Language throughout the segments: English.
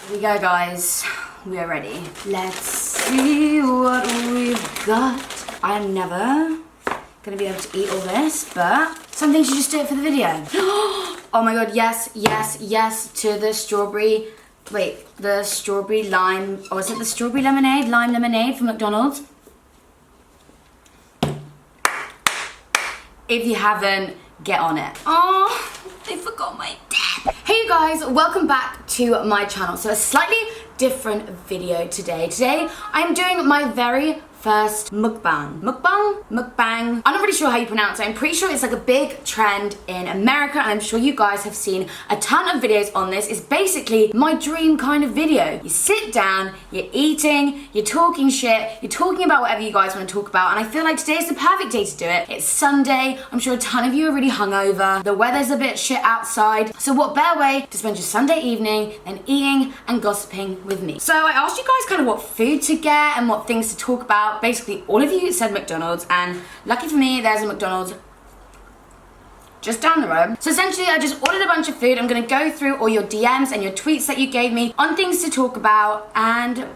Here we go, guys. We are ready. Let's see what we've got. I am never gonna be able to eat all this, but some things you just do it for the video. Oh my god, yes, yes, yes to the strawberry. Wait, the strawberry lime, or is it the strawberry lemonade? Lime lemonade from McDonald's. If you haven't, get on it. Oh, they forgot my dad. Hey you guys, welcome back to my channel. So a slightly different video today. Today, I'm doing my very first mukbang. Mukbang? I'm not really sure how you pronounce it. I'm pretty sure it's like a big trend in America, and I'm sure you guys have seen a ton of videos on this. It's basically my dream kind of video. You sit down, you're eating, you're talking shit, you're talking about whatever you guys want to talk about, and I feel like today is the perfect day to do it. It's Sunday. I'm sure a ton of you are really hungover. The weather's a bit shit outside. So what better way to spend your Sunday evening than eating and gossiping with me? So I asked you guys kind of what food to get and what things to talk about. Basically, all of you said McDonald's, and lucky for me, there's a McDonald's just down the road. So essentially, I just ordered a bunch of food. I'm gonna go through all your DMs and your tweets that you gave me on things to talk about, and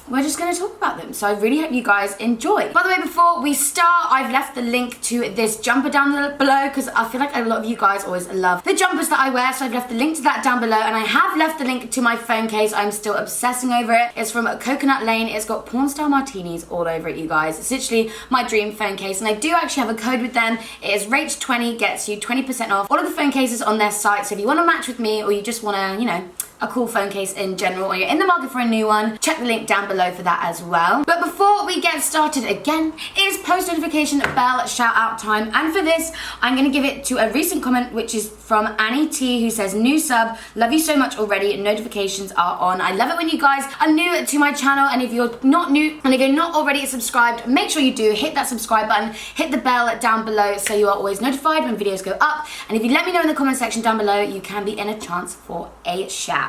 we're just gonna talk about them. So I really hope you guys enjoy. By the way, before we start, I've left the link to this jumper down below because I feel like a lot of you guys always love the jumpers that I wear. So I've left the link to that down below, and I have left the link to my phone case. I'm still obsessing over it. It's from Coconut Lane. It's got porn style martinis all over it, you guys. It's literally my dream phone case, and I do actually have a code with them. It is Rach20, gets you 20% off all of the phone cases on their site. So if you want to match with me, or you just want to, you know, a cool phone case in general, or you're in the market for a new one, check the link down below for that as well. But before we get started again, it is post notification bell shout out time, and for this I'm gonna give it to a recent comment, which is from Annie T, who says, new sub, love you so much already, notifications are on. I love it when you guys are new to my channel, and if you're not new and if you're not already subscribed, make sure you do hit that subscribe button, hit the bell down below so you are always notified when videos go up, and if you let me know in the comment section down below, you can be in a chance for a shout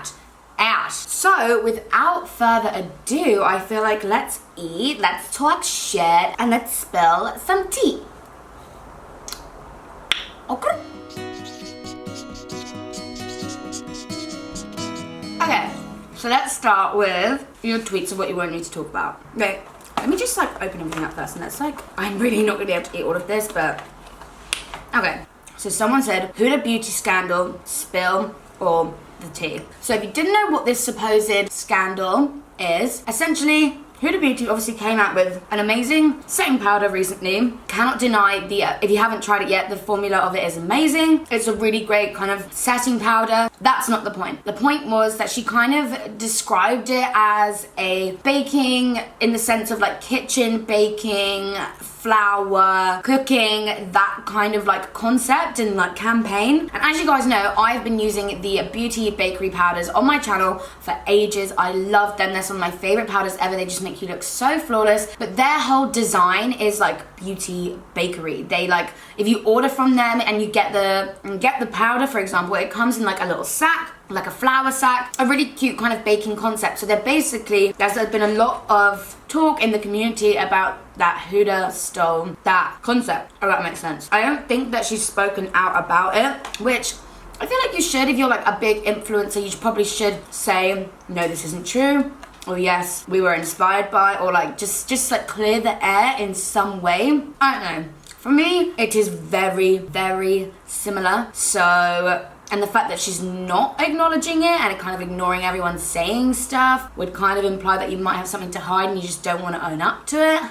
out. So without further ado, I feel like let's eat, let's talk shit, and let's spill some tea. Okay. Okay, so let's start with your tweets of what you want me to talk about. Wait, let me just like open everything up first, and that's like, I'm really not gonna be able to eat all of this, but okay. So someone said, Huda beauty scandal, spill or the tea. So if you didn't know what this supposed scandal is, essentially Huda Beauty obviously came out with an amazing setting powder recently. Cannot deny the, if you haven't tried it yet, the formula of it is amazing. It's a really great kind of setting powder. That's not the point. The point was that she kind of described it as a baking, in the sense of like kitchen baking, flour, cooking, that kind of like concept and like campaign. And as you guys know, I've been using the beauty bakery powders on my channel for ages. I love them. They're some of my favorite powders ever. They just make you look so flawless, but their whole design is like beauty bakery. They like, if you order from them and you get the powder, for example, it comes in like a little sack, like a flour sack, a really cute kind of baking concept. So they're basically, there's been a lot of talk in the community about that Huda stole that concept, if that makes sense. I don't think that she's spoken out about it, which I feel like you should. If you're like a big influencer, you probably should say, no, this isn't true, or yes, we were inspired by, or like just like clear the air in some way. I don't know. For me, it is very, very similar. So, and the fact that she's not acknowledging it and kind of ignoring everyone saying stuff would kind of imply that you might have something to hide and you just don't want to own up to it.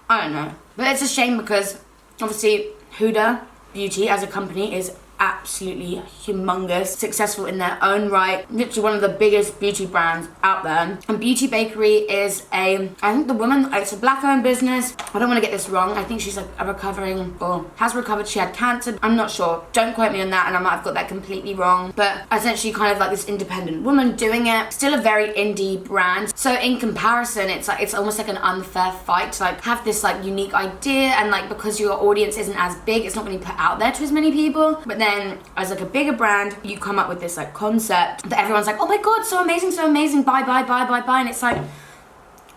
I don't know. But it's a shame because obviously Huda Beauty as a company is absolutely humongous, successful in their own right, literally one of the biggest beauty brands out there. And Beauty Bakery is I think the woman, it's a black owned business. I don't want to get this wrong. I think she's like a recovering, or has recovered, she had cancer. I'm not sure. Don't quote me on that, and I might have got that completely wrong. But essentially kind of like this independent woman doing it. Still a very indie brand. So in comparison, it's like, it's almost like an unfair fight to like have this like unique idea, and like because your audience isn't as big, it's not going to be put out there to as many people. But then as like a bigger brand, you come up with this like concept that everyone's like, oh my god, so amazing, buy, and it's like,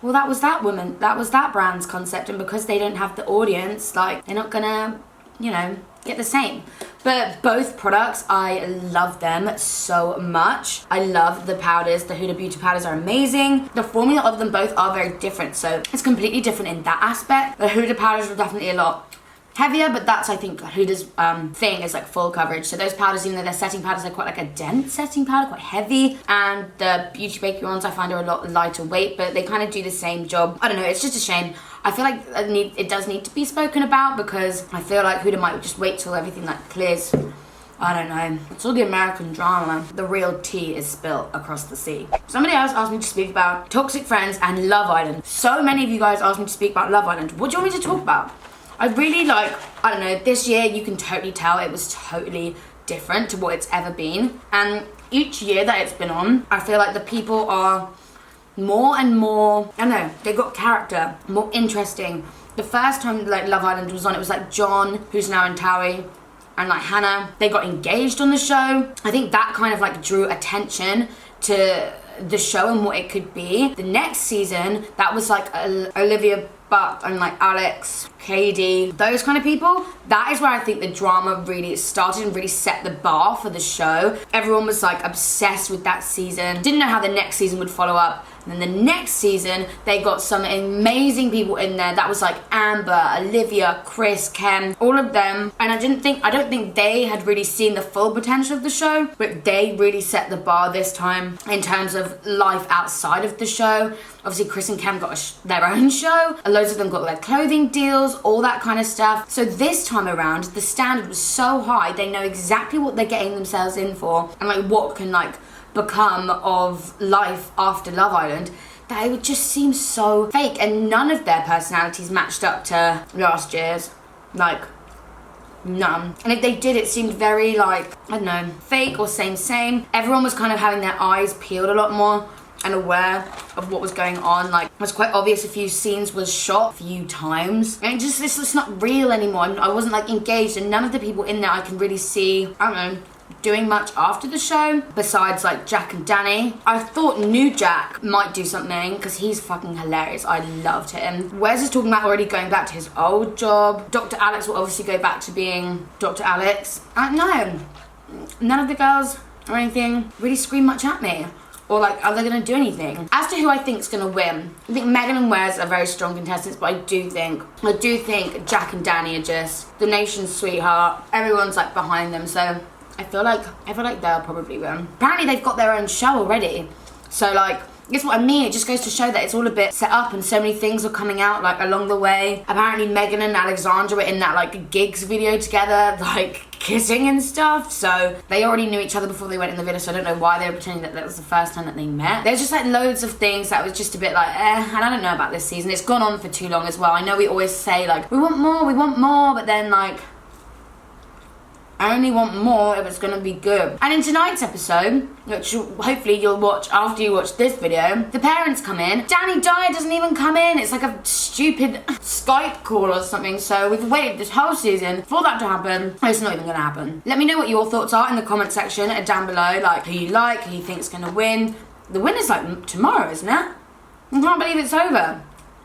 well, that was that woman, that was that brand's concept, and because they don't have the audience, like they're not gonna you know, get the same. But both products, I love them so much. I love the powders. The Huda Beauty powders are amazing. The formula of them both are very different, so it's completely different in that aspect. The Huda powders are definitely a lot heavier, but that's, I think, Huda's thing is like full coverage. So those powders, even though they're setting powders, they're quite like a dense setting powder, quite heavy. And the Beauty Bakery ones I find are a lot lighter weight, but they kind of do the same job. I don't know, it's just a shame. I feel like it does need to be spoken about, because I feel like Huda might just wait till everything like clears. I don't know. It's all the American drama. The real tea is spilt across the sea. Somebody else asked me to speak about Toxic Friends and Love Island. So many of you guys asked me to speak about Love Island. What do you want me to talk about? I really like, I don't know, this year you can totally tell it was totally different to what it's ever been. And each year that it's been on, I feel like the people are more and more, I don't know, they got character, more interesting. The first time like Love Island was on, it was like John, who's now in Towie, and like Hannah, they got engaged on the show. I think that kind of like drew attention to the show and what it could be. The next season, that was like Olivia Buck and like Alex, Katie, those kind of people. That is where I think the drama really started and really set the bar for the show. Everyone was like obsessed with that season. Didn't know how the next season would follow up. And then the next season, they got some amazing people in there. That was like Amber, Olivia, Chris, Ken, all of them. And I don't think they had really seen the full potential of the show, but they really set the bar this time in terms of life outside of the show. Obviously, Chris and Ken got their own show. Loads of them got their clothing deals, all that kind of stuff. So this time around, the standard was so high. They know exactly what they're getting themselves in for and like what can like become of life after Love Island, that it would just seem so fake, and none of their personalities matched up to last year's. Like, none. And if they did, it seemed very like, I don't know, fake or same. Everyone was kind of having their eyes peeled a lot more and aware of what was going on. Like, it was quite obvious a few scenes was shot a few times. And it's just not real anymore. I wasn't like engaged, and none of the people in there I can really see, I don't know, doing much after the show besides like Jack and Danny. I thought new Jack might do something because he's fucking hilarious. I loved him. Wes is talking about already going back to his old job. Dr. Alex will obviously go back to being Dr. Alex. No, none of the girls or anything really scream much at me. Or like, are they gonna do anything? As to who I think's gonna win, I think Megan and Wes are very strong contestants, but I do think Jack and Danny are just the nation's sweetheart. Everyone's like behind them, so I feel like they'll probably win. Apparently they've got their own show already. So like, guess what I mean? It just goes to show that it's all a bit set up and so many things are coming out like along the way. Apparently Megan and Alexandra were in that like gigs video together, like kissing and stuff. So they already knew each other before they went in the video, so I don't know why they were pretending that that was the first time that they met. There's just like loads of things that was just a bit like, and I don't know about this season. It's gone on for too long as well. I know we always say like, we want more, but then like, I only want more if it's gonna be good. And in tonight's episode, which hopefully you'll watch after you watch this video, the parents come in. Danny Dyer doesn't even come in. It's like a stupid Skype call or something. So we've waited this whole season for that to happen. It's not even gonna happen. Let me know what your thoughts are in the comment section down below. Like who you think's gonna win. The winner's like tomorrow, isn't it? I can't believe it's over.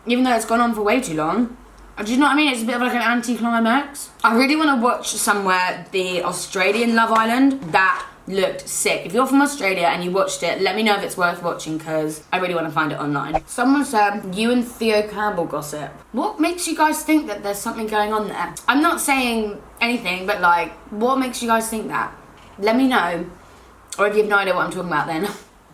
Even though it's gone on for way too long. Do you know what I mean? It's a bit of like an anti-climax. I really want to watch somewhere the Australian Love Island. That looked sick. If you're from Australia and you watched it, let me know if it's worth watching because I really want to find it online. Someone said, you and Theo Campbell gossip. What makes you guys think that there's something going on there? I'm not saying anything, but like, what makes you guys think that? Let me know. Or if you have no idea what I'm talking about then.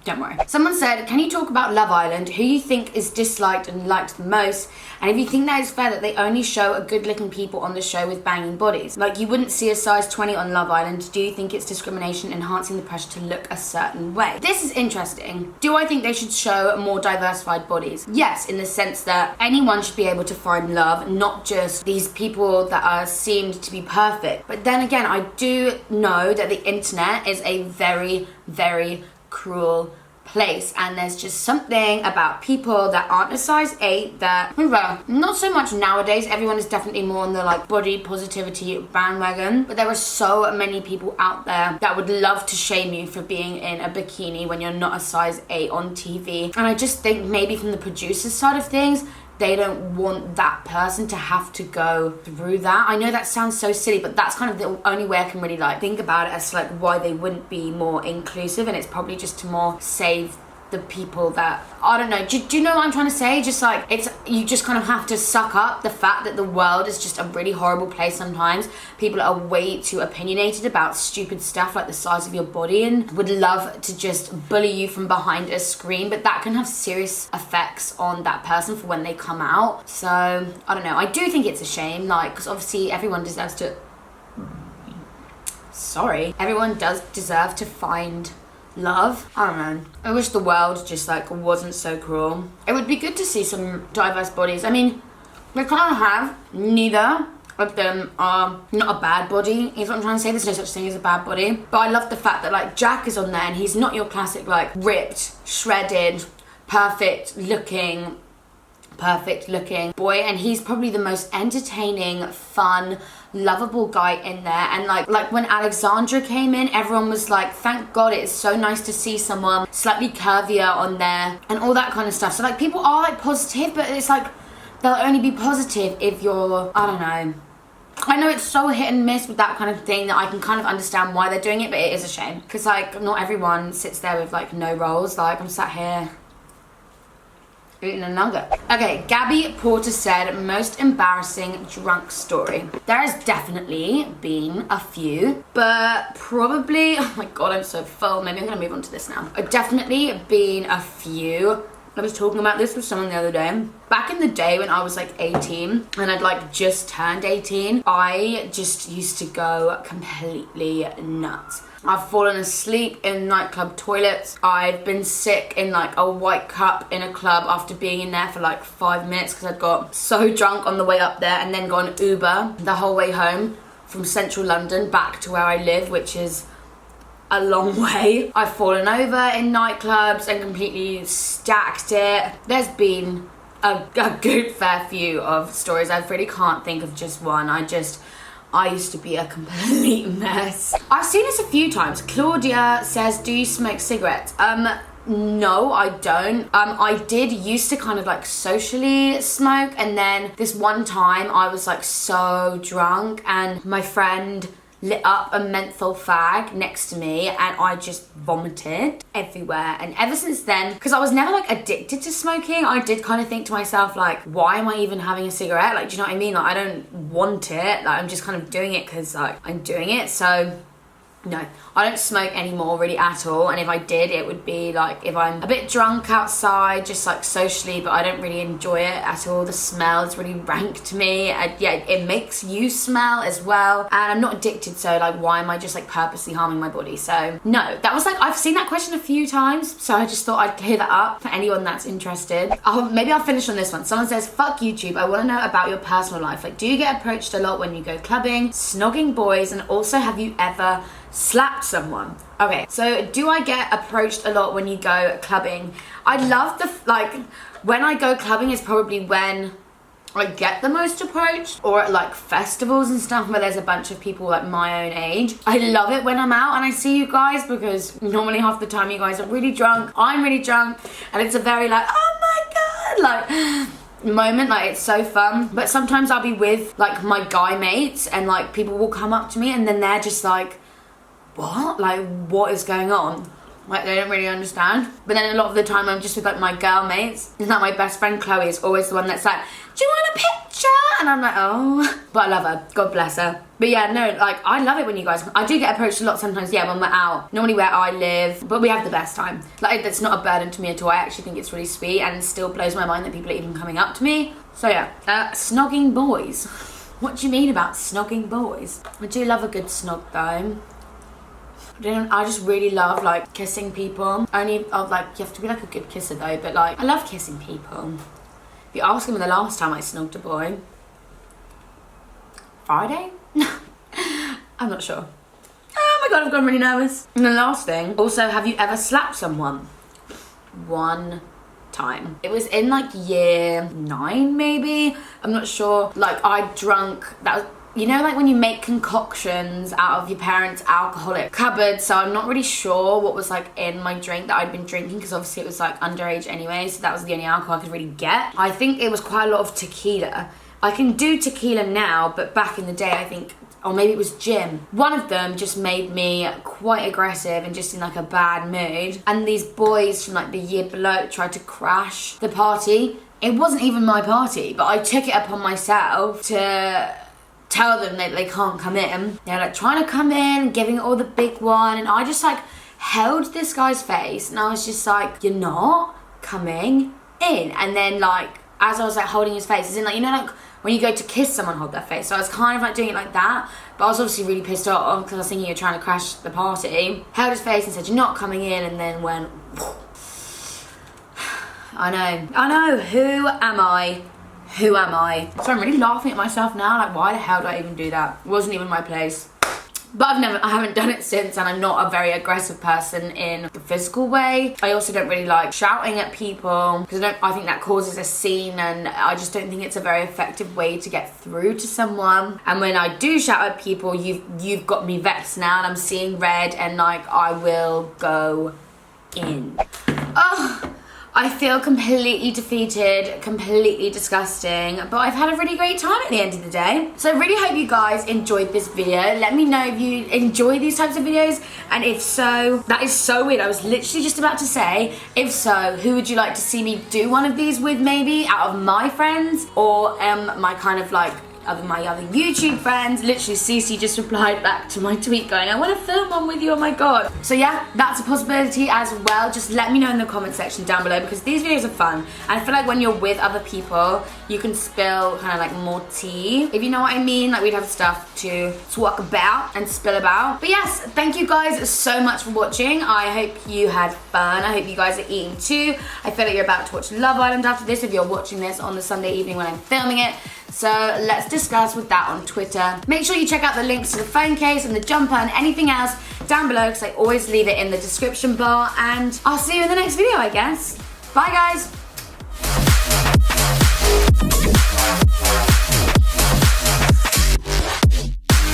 Don't worry. Someone said, can you talk about Love Island? Who you think is disliked and liked the most? And if you think that is fair that they only show a good looking people on the show with banging bodies. Like you wouldn't see a size 20 on Love Island. Do you think it's discrimination enhancing the pressure to look a certain way? This is interesting. Do I think they should show more diversified bodies? Yes, in the sense that anyone should be able to find love, not just these people that are seemed to be perfect. But then again, I do know that the internet is a very, very cruel place, and there's just something about people that aren't a size 8 that, not so much nowadays. Everyone is definitely more on the like body positivity bandwagon, but there are so many people out there that would love to shame you for being in a bikini when you're not a size 8 on TV. And I just think maybe from the producer's side of things, they don't want that person to have to go through that. I know that sounds so silly, but that's kind of the only way I can really like think about it as to like why they wouldn't be more inclusive, and it's probably just to more save the people that, I don't know, do you know what I'm trying to say? Just like, it's, you just kind of have to suck up the fact that the world is just a really horrible place sometimes. People are way too opinionated about stupid stuff like the size of your body and would love to just bully you from behind a screen, but that can have serious effects on that person for when they come out. So I don't know, I do think it's a shame, like, because obviously everyone deserves to, everyone does deserve to find love. I don't know. I wish the world just like wasn't so cruel. It would be good to see some diverse bodies. I mean, we kind of have. Neither of them are not a bad body, is what I'm trying to say. There's no such thing as a bad body. But I love the fact that like Jack is on there and he's not your classic like ripped, shredded, perfect looking boy, and he's probably the most entertaining, fun, lovable guy in there. And like when Alexandra came in, everyone was like, thank God, it is so nice to see someone slightly curvier on there and all that kind of stuff. So like people are like positive, but it's like they'll only be positive if you're, I don't know, I know it's so hit and miss with that kind of thing that I can kind of understand why they're doing it, but it is a shame because like not everyone sits there with like no rolls. Like I'm sat here eating a nugget. Okay, Gabby Porter said, most embarrassing drunk story. There has definitely been a few, but probably, oh my God, I'm so full. Maybe I'm gonna move on to this now. Definitely been a few. I was talking about this with someone the other day. Back in the day when I was like 18 and I'd like just turned 18, I just used to go completely nuts. I've fallen asleep in nightclub toilets. I've been sick in like a white cup in a club after being in there for like 5 minutes because I'd got so drunk on the way up there, and then gone Uber the whole way home from central London back to where I live, which is a long way. I've fallen over in nightclubs and completely stacked it. There's been a good fair few of stories. I really can't think of just one. I used to be a complete mess. I've seen this a few times. Claudia says, do you smoke cigarettes? No, I don't. I did used to kind of like socially smoke, and then this one time I was like so drunk and my friend lit up a menthol fag next to me and I just vomited everywhere. And ever since then, because I was never like addicted to smoking, I did kind of think to myself like, why am I even having a cigarette? Like, do you know what I mean? Like, I don't want it. Like, I'm just kind of doing it because like I'm doing it. So no, I don't smoke anymore really at all, and if I did, it would be like if I'm a bit drunk outside, just like socially, but I don't really enjoy it at all. The smell is really rank to me, and yeah, it makes you smell as well, and I'm not addicted, so like why am I just like purposely harming my body? So no, that was like, I've seen that question a few times, so I just thought I'd clear that up for anyone that's interested. Maybe I'll finish on this one. Someone says, fuck YouTube, I want to know about your personal life. Like, do you get approached a lot when you go clubbing, snogging boys, and also have you ever slapped someone? Okay, so do I get approached a lot when you go clubbing? I love like when I go clubbing is probably when I get the most approached, or at like festivals and stuff where there's a bunch of people like my own age. I love it when I'm out and I see you guys, because normally half the time you guys are really drunk, I'm really drunk, and it's a very like, oh my God, like moment, like it's so fun. But sometimes I'll be with like my guy mates and like people will come up to me and then they're just like, what? Like, what is going on? Like, they don't really understand. But then a lot of the time I'm just with like my girl mates, and like my best friend Chloe is always the one that's like, do you want a picture? And I'm like, oh, but I love her, God bless her. But yeah, no, like I love it when you guys, I do get approached a lot sometimes, yeah, when we're out, normally where I live, but we have the best time. Like, it's not a burden to me at all. I actually think it's really sweet, and it still blows my mind that people are even coming up to me. So yeah, snogging boys. What do you mean about snogging boys? I do love a good snog though. I just really love like kissing people. Only of like, you have to be like a good kisser though, but like I love kissing people. If you ask me the last time I snogged a boy, Friday? I'm not sure. Oh my God, I've gone really nervous. And the last thing, also, have you ever slapped someone? One time. It was in like year 9 maybe, I'm not sure. Like I drunk, that was you know, like when you make concoctions out of your parents' alcoholic cupboard. So I'm not really sure what was like in my drink that I'd been drinking, because obviously it was like underage anyway, so that was the only alcohol I could really get. I think it was quite a lot of tequila. I can do tequila now, but back in the day, I think, or maybe it was gin. One of them just made me quite aggressive and just in like a bad mood. And these boys from like the year below tried to crash the party. It wasn't even my party, but I took it upon myself to tell them that they can't come in. They're like trying to come in, giving it all the big one, and I just like held this guy's face and I was just like, you're not coming in. And then like, as I was like holding his face, as in like, you know, like when you go to kiss someone, hold their face. So I was kind of like doing it like that, but I was obviously really pissed off because I was thinking you're trying to crash the party. Held his face and said, you're not coming in, and then went, I know, who am I? Who am I? So I'm really laughing at myself now, like why the hell did I even do that? It wasn't even my place. But I haven't done it since, and I'm not a very aggressive person in the physical way. I also don't really like shouting at people, because I think that causes a scene, and I just don't think it's a very effective way to get through to someone. And when I do shout at people, you've got me vexed now, and I'm seeing red, and like I will go in. Oh, I feel completely defeated, completely disgusting, but I've had a really great time at the end of the day. So I really hope you guys enjoyed this video. Let me know if you enjoy these types of videos, and if so, that is so weird. I was literally just about to say, if so, who would you like to see me do one of these with, maybe out of my friends, or my kind of like my other YouTube friends. Literally, Cece just replied back to my tweet going, I want to film one with you, oh my god. So yeah, that's a possibility as well. Just let me know in the comment section down below, because these videos are fun. And I feel like when you're with other people, you can spill kind of like more tea, if you know what I mean. Like we'd have stuff to talk about and spill about. But yes, thank you guys so much for watching. I hope you had fun. I hope you guys are eating too. I feel like you're about to watch Love Island after this, if you're watching this on the Sunday evening when I'm filming it. So let's discuss with that on Twitter. Make sure you check out the links to the phone case and the jumper and anything else down below, because I always leave it in the description bar. And I'll see you in the next video, I guess. Bye guys.